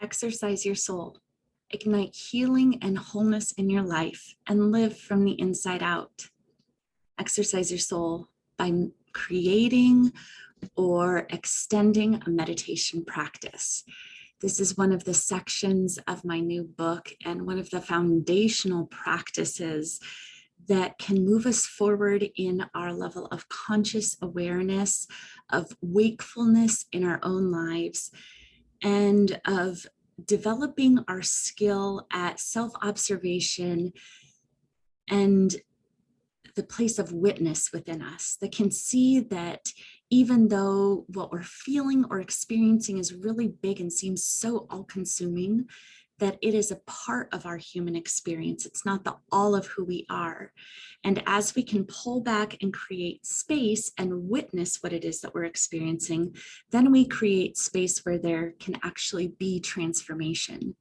Exercise your soul, ignite healing and wholeness in your life, and live from the inside out. Exercise your soul by creating or extending a meditation practice. This is one of the sections of my new book and one of the foundational practices that can move us forward in our level of conscious awareness, of wakefulness in our own lives, and of developing our skill at self-observation and the place of witness within us that can see that even though what we're feeling or experiencing is really big and seems so all-consuming, that it is a part of our human experience. It's not the all of who we are. And as we can pull back and create space and witness what it is that we're experiencing, then we create space where there can actually be transformation.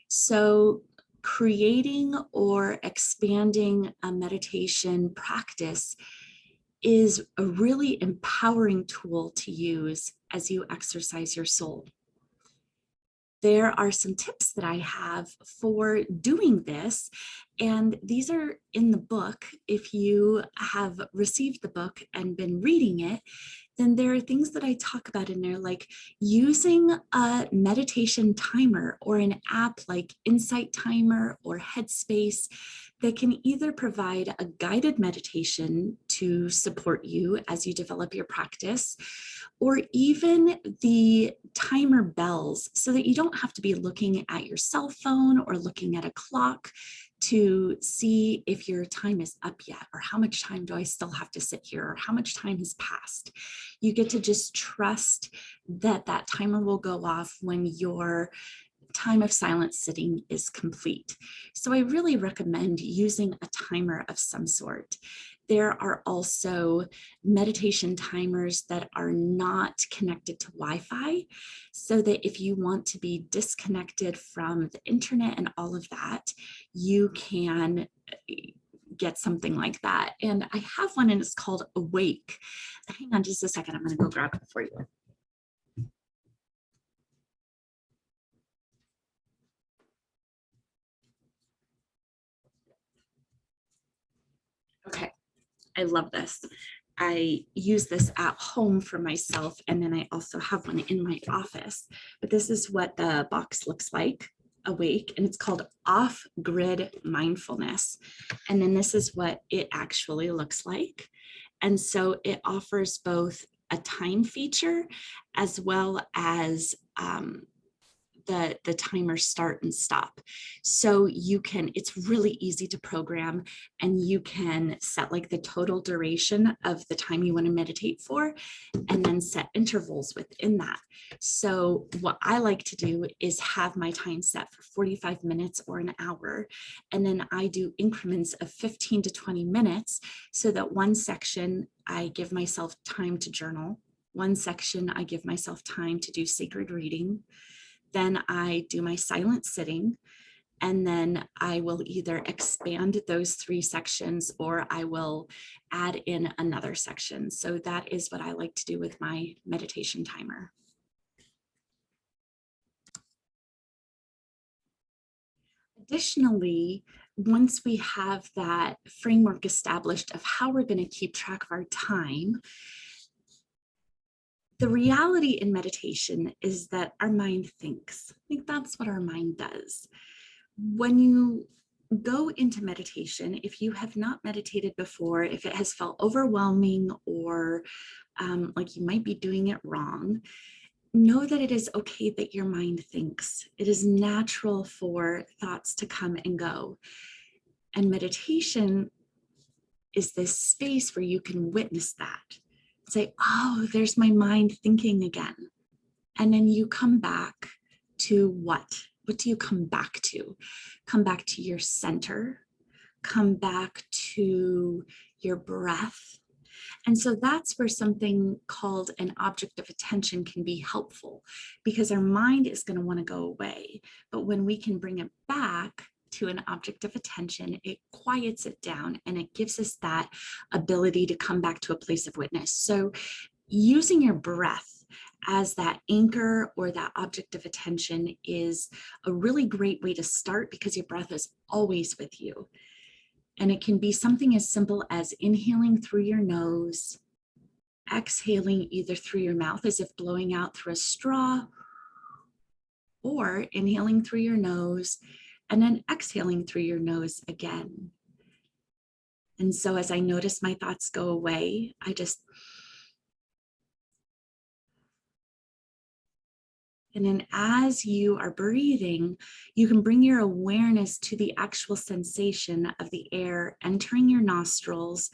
So creating or expanding a meditation practice is a really empowering tool to use as you exercise your soul. There are some tips that I have for doing this, and these are in the book. If you have received the book and been reading it, then there are things that I talk about in there, like using a meditation timer or an app like Insight Timer or Headspace that can either provide a guided meditation to support you as you develop your practice, or even the timer bells so that you don't have to be looking at your cell phone or looking at a clock to see if your time is up yet, or how much time do I still have to sit here, or how much time has passed. You get to just trust that that timer will go off when your time of silent sitting is complete. So I really recommend using a timer of some sort. There are also meditation timers that are not connected to Wi-Fi, so that if you want to be disconnected from the internet and all of that, you can get something like that. And I have one and it's called Awake. Hang on just a second, I'm gonna go grab it for you. Okay, I love this. I use this at home for myself, and then I also have one in my office. But this is what the box looks like, Awake, and it's called Off-Grid Mindfulness. And then this is what it actually looks like. And so it offers both a time feature as well as the timer start and stop. So you can, it's really easy to program, and you can set like the total duration of the time you want to meditate for, and then set intervals within that. So what I like to do is have my time set for 45 minutes or an hour, and then I do increments of 15 to 20 minutes, so that one section I give myself time to journal, one section I give myself time to do sacred reading, then I do my silent sitting, and then I will either expand those 3 sections or I will add in another section. So that is what I like to do with my meditation timer. Additionally, once we have that framework established of how we're going to keep track of our time, the reality in meditation is that our mind thinks. I think that's what our mind does. When you go into meditation, if you have not meditated before, if it has felt overwhelming or like you might be doing it wrong, know that it is okay that your mind thinks. It is natural for thoughts to come and go. And meditation is this space where you can witness that. Say, oh, there's my mind thinking again. And then you come back to what? What do you come back to? Come back to your center, come back to your breath. And so that's where something called an object of attention can be helpful, because our mind is going to want to go away. But when we can bring it back to an object of attention, it quiets it down and it gives us that ability to come back to a place of witness. So using your breath as that anchor or that object of attention is a really great way to start because your breath is always with you. And it can be something as simple as inhaling through your nose, exhaling either through your mouth as if blowing out through a straw, or inhaling through your nose and then exhaling through your nose again. And so as I notice my thoughts go away, I just, and then as you are breathing, you can bring your awareness to the actual sensation of the air entering your nostrils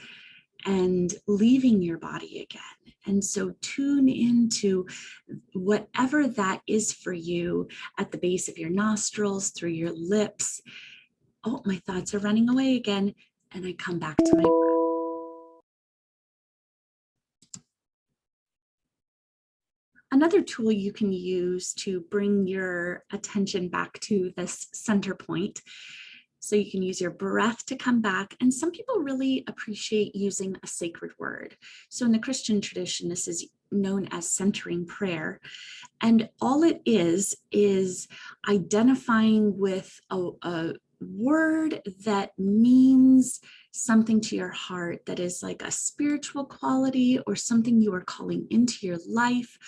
and leaving your body again. And so tune into whatever that is for you at the base of your nostrils, through your lips. Oh, my thoughts are running away again. And I come back to my breath. Another tool you can use to bring your attention back to this center point. So you can use your breath to come back. And some people really appreciate using a sacred word. So in the Christian tradition, this is known as centering prayer. And all it is identifying with a word that means something to your heart that is like a spiritual quality or something you are calling into your life,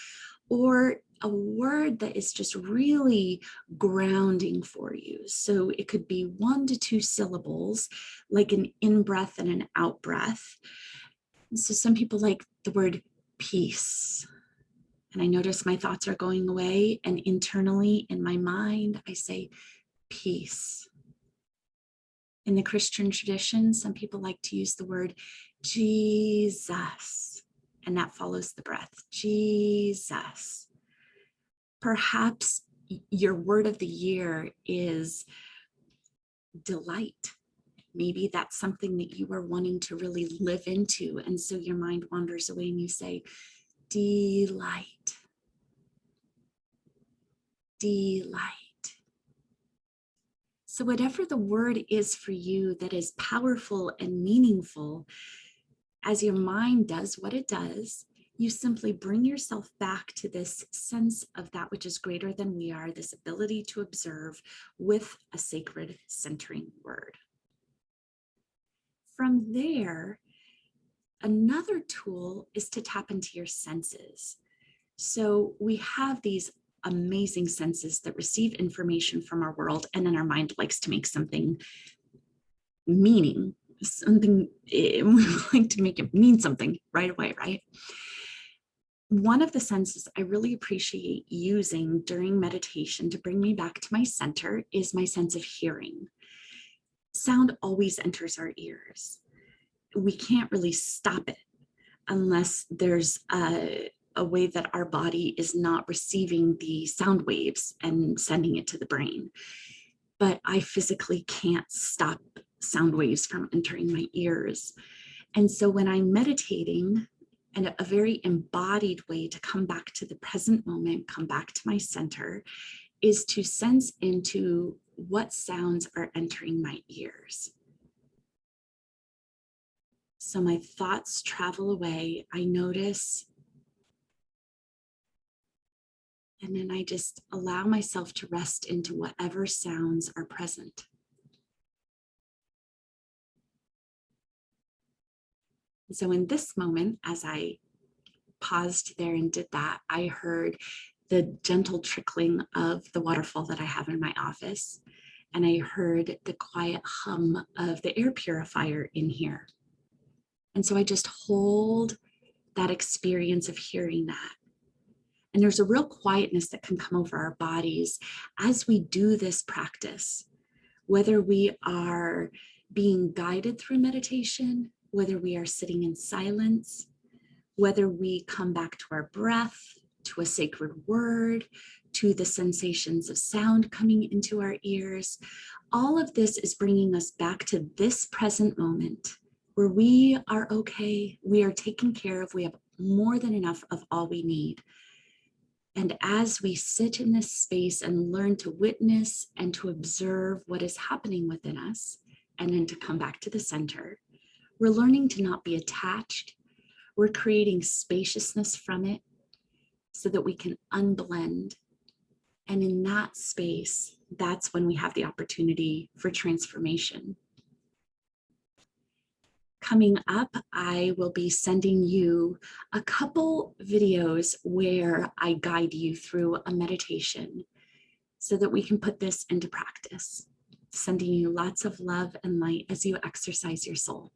or a word that is just really grounding for you. So it could be 1 to 2 syllables, like an in-breath and an out-breath. And so some people like the word peace. And I notice my thoughts are going away, and internally in my mind, I say peace. In the Christian tradition, some people like to use the word Jesus, and that follows the breath, Jesus. Perhaps your word of the year is delight. Maybe that's something that you are wanting to really live into. And so your mind wanders away and you say, delight, delight. So whatever the word is for you that is powerful and meaningful, as your mind does what it does, you simply bring yourself back to this sense of that which is greater than we are, this ability to observe with a sacred centering word. From there, another tool is to tap into your senses. So we have these amazing senses that receive information from our world, and then our mind likes to make something meaning, something, we like to make it mean something right away, right? One of the senses I really appreciate using during meditation to bring me back to my center is my sense of hearing. Sound always enters our ears. We can't really stop it unless there's a way that our body is not receiving the sound waves and sending it to the brain. But I physically can't stop sound waves from entering my ears. And so when I'm meditating, and a very embodied way to come back to the present moment, come back to my center, is to sense into what sounds are entering my ears. So my thoughts travel away, I notice, and then I just allow myself to rest into whatever sounds are present. So in this moment, as I paused there and did that, I heard the gentle trickling of the waterfall that I have in my office. And I heard the quiet hum of the air purifier in here. And so I just hold that experience of hearing that. And there's a real quietness that can come over our bodies as we do this practice, whether we are being guided through meditation, whether we are sitting in silence, whether we come back to our breath, to a sacred word, to the sensations of sound coming into our ears. All of this is bringing us back to this present moment where we are okay, we are taken care of, we have more than enough of all we need. And as we sit in this space and learn to witness and to observe what is happening within us, and then to come back to the center, we're learning to not be attached. We're creating spaciousness from it. so that we can unblend. And in that space, that's when we have the opportunity for transformation. Coming up, I will be sending you a couple videos where I guide you through a meditation so that we can put this into practice. Sending you lots of love and light as you exercise your soul.